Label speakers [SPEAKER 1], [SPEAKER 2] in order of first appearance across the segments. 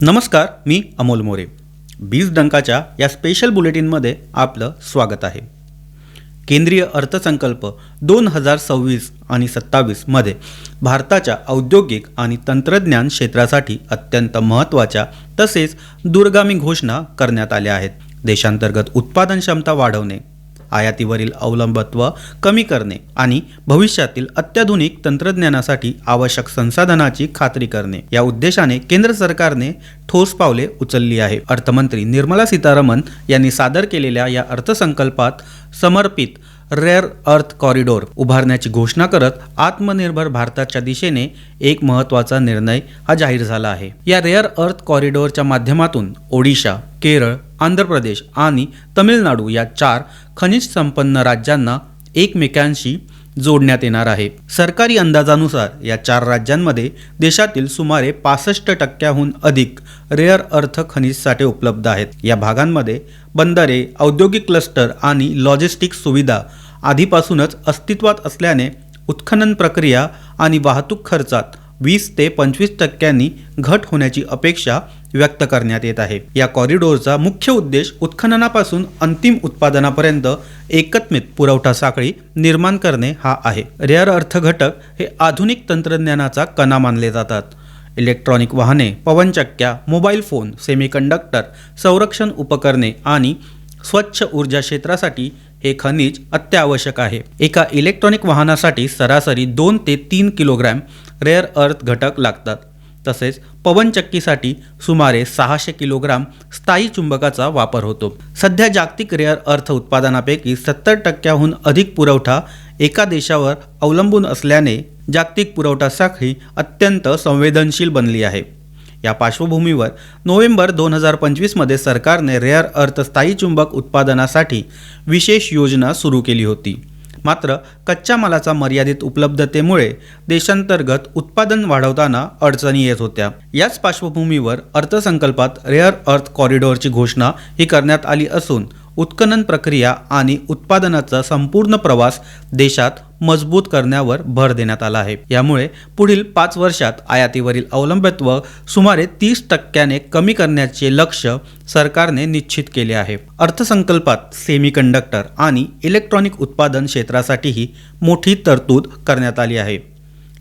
[SPEAKER 1] नमस्कार, मी अमोल मोरे. बीज डंकाच्या या स्पेशल बुलेटिनमध्ये आपलं स्वागत आहे. केंद्रीय अर्थसंकल्प 2026 आणि 27 मध्ये भारताच्या औद्योगिक आणि तंत्रज्ञान क्षेत्रासाठी अत्यंत महत्त्वाच्या तसेच दूरगामी घोषणा करण्यात आल्या आहेत. देशांतर्गत उत्पादन क्षमता वाढवणे, आयातीवरील अवलंबित्व कमी करणे आणि भविष्यातील अत्याधुनिक तंत्रज्ञानासाठी आवश्यक संसाधनाची खात्री करणे या उद्देशाने केंद्र सरकारने ठोस पावले उचलली आहे. अर्थमंत्री निर्मला सीतारामन यांनी सादर केलेल्या या अर्थसंकल्पात समर्पित रेअर अर्थ कॉरिडॉर उभारण्याची घोषणा करत आत्मनिर्भर भारताच्या दिशेने एक महत्त्वाचा निर्णय हा जाहीर झाला आहे. या रेअर अर्थ कॉरिडॉरच्या माध्यमातून ओडिशा, केरळ, आंध्र प्रदेश आणि तमिळनाडू या 4 खनिज संपन्न राज्यांना एकमेकांशी जोडण्यात येणार आहे. सरकारी अंदाजानुसार या 4 राज्यांमध्ये देशातील सुमारे 65% अधिक रेअर अर्थ खनिज साठे उपलब्ध आहेत. या भागांमध्ये बंदरे, औद्योगिक क्लस्टर आणि लॉजिस्टिक्स सुविधा आधीपासूनच अस्तित्वात असल्याने उत्खनन प्रक्रिया आणि वाहतूक खर्चात 20 ते 25% घट होण्याची अपेक्षा व्यक्त करण्यात येत आहे. या कॉरिडॉरचा मुख्य उद्देश उत्खननापासून अंतिम उत्पादनापर्यंत एकत्मित पुरवठा साखळी निर्माण करणे हा आहे. रेअर अर्थ घटक हे आधुनिक तंत्रज्ञानाचा कणा मानले जातात. इलेक्ट्रॉनिक वाहने, पवनचक्क्या, मोबाईल फोन, सेमीकंडक्टर, संरक्षण उपकरणे आणि स्वच्छ ऊर्जा क्षेत्रासाठी हे खनिज अत्यावश्यक आहे. एका इलेक्ट्रॉनिक वाहनासाठी सरासरी 2 ते 3 किलोग्रॅम रेअर अर्थ घटक लागतात. तसेच पवनचक्कीसाठी सुमारे 600 किलोग्राम स्थायी चुंबकाचा वापर होतो. सध्या जागतिक रेअर अर्थ उत्पादनापैकी 70% अधिक पुरवठा एका देशावर अवलंबून असल्याने जागतिक पुरवठा साखळी अत्यंत संवेदनशील बनली आहे. या पार्श्वभूमीवर नोव्हेंबर 2025 मध्ये सरकारने रेअर अर्थ स्थायी चुंबक उत्पादनासाठी विशेष योजना सुरू केली होती. मात्र कच्च्या मालाचा मर्यादित उपलब्धतेमुळे देशांतर्गत उत्पादन वाढवताना अडचणी येत होत्या. याच पार्श्वभूमीवर अर्थसंकल्पात रेअर अर्थ कॉरिडॉरची घोषणा ही करण्यात आली असून उत्खनन प्रक्रिया आणि उत्पादनाचा संपूर्ण प्रवास देशात मजबूत करण्यावर भर देण्यात आला आहे. यामुळे पुढील 5 वर्षात आयातीवरील अवलंबित्व सुमारे 30% कमी करण्याचे लक्ष्य सरकारने निश्चित केले आहे. अर्थसंकल्पात सेमीकंडक्टर आणि इलेक्ट्रॉनिक उत्पादन क्षेत्रासाठीही मोठी तरतूद करण्यात आली आहे.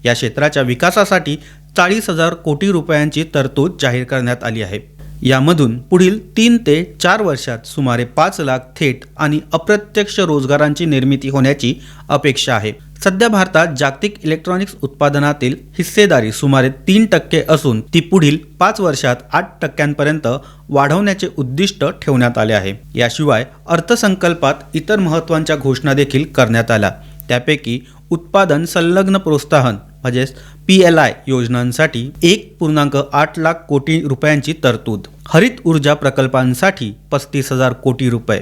[SPEAKER 1] या क्षेत्राच्या विकासासाठी 40,000 कोटी रुपयांची तरतूद जाहीर करण्यात आली आहे. यामधून पुढील 3 ते 4 वर्षात सुमारे 5 लाख थेट आणि अप्रत्यक्ष रोजगारांची निर्मिती होण्याची अपेक्षा आहे. सध्या भारतात जागतिक इलेक्ट्रॉनिक्स उत्पादनातील हिस्सेदारी सुमारे 3% असून ती पुढील 5 वर्षात 8% वाढवण्याचे उद्दिष्ट ठेवण्यात आले आहे. याशिवाय अर्थसंकल्पात इतर महत्त्वाच्या घोषणा देखील करण्यात आल्या. त्यापैकी उत्पादन संलग्न प्रोत्साहन म्हणजेच PLI योजनांसाठी 1.8 लाख कोटी रुपयांची तरतूद, हरित ऊर्जा प्रकल्पांसाठी 35,000 कोटी रुपये,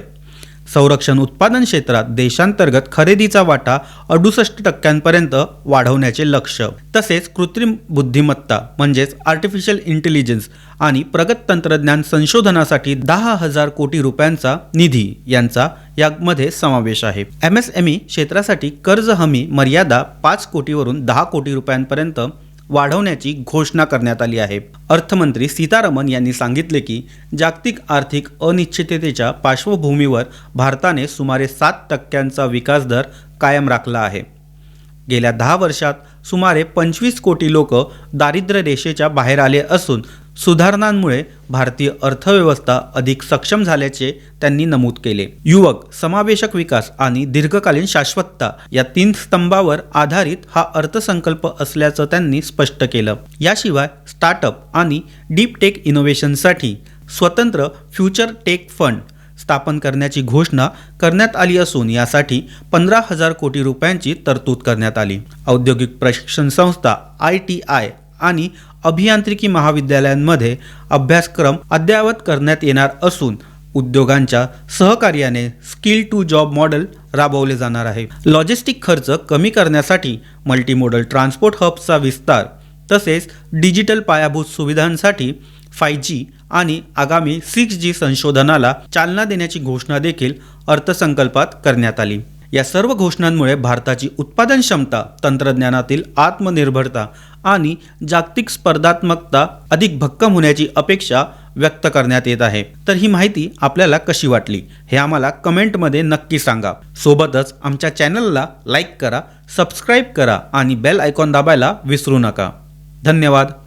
[SPEAKER 1] संरक्षण उत्पादन क्षेत्रात देशांतर्गत खरेदीचा वाटा 68% वाढवण्याचे लक्ष्य, तसेच कृत्रिम बुद्धिमत्ता म्हणजेच आर्टिफिशियल इंटेलिजन्स आणि प्रगत तंत्रज्ञान संशोधनासाठी 10,000 कोटी रुपयांचा निधी यांचा यामध्ये समावेश आहे. MSME क्षेत्रासाठी कर्ज हमी मर्यादा 5 कोटीवरून 10 कोटी रुपयांपर्यंत वाढवण्याची घोषणा करण्यात आली आहे. अर्थमंत्री सीतारामन यांनी सांगितले की जागतिक आर्थिक अनिश्चिततेच्या पार्श्वभूमीवर भारताने सुमारे 7% विकास दर कायम राखला आहे. गेल्या 10 वर्षात सुमारे 25 कोटी लोक दारिद्र्य रेषेच्या बाहेर आले असून सुधारणांमुळे भारतीय अर्थव्यवस्था अधिक सक्षम झाल्याचे त्यांनी नमूद केले. युवक, समावेशक विकास आणि दीर्घकालीन शाश्वतता या 3 स्तंभावर आधारित हा अर्थसंकल्प असल्याचं त्यांनी स्पष्ट केलं. याशिवाय स्टार्टअप आणि डीप टेक इनोव्हेशनसाठी स्वतंत्र फ्युचर टेक फंड स्थापन करण्याची घोषणा करण्यात आली असून यासाठी 15,000 कोटी रुपयांची तरतूद करण्यात आली. औद्योगिक प्रशिक्षण संस्था ITI आणि अभियांत्रिकी महाविद्यालयांमध्ये अभ्यासक्रम अद्ययावत करण्यात येणार असून उद्योगांच्या सहकार्याने स्किल टू जॉब मॉडेल राबवले जाणार आहे. लॉजिस्टिक खर्च कमी करण्यासाठी मल्टीमोडल ट्रान्सपोर्ट हबचा विस्तार, तसेच डिजिटल पायाभूत सुविधांसाठी 5G आणि आगामी 6G संशोधनाला चालना देण्याची घोषणा देखील अर्थसंकल्पात करण्यात आली. या सर्व घोषणांमुळे भारताची उत्पादन क्षमता, तंत्रज्ञानातील आत्मनिर्भरता आणि जागतिक स्पर्धात्मकता अधिक भक्कम होण्याची अपेक्षा व्यक्त करण्यात येत आहे. तर ही माहिती आपल्याला कशी वाटली हे आम्हाला कमेंटमध्ये नक्की सांगा. सोबतच आमच्या चॅनलला लाईक करा, सबस्क्राईब करा आणि बेल आयकॉन दाबायला विसरू नका. धन्यवाद.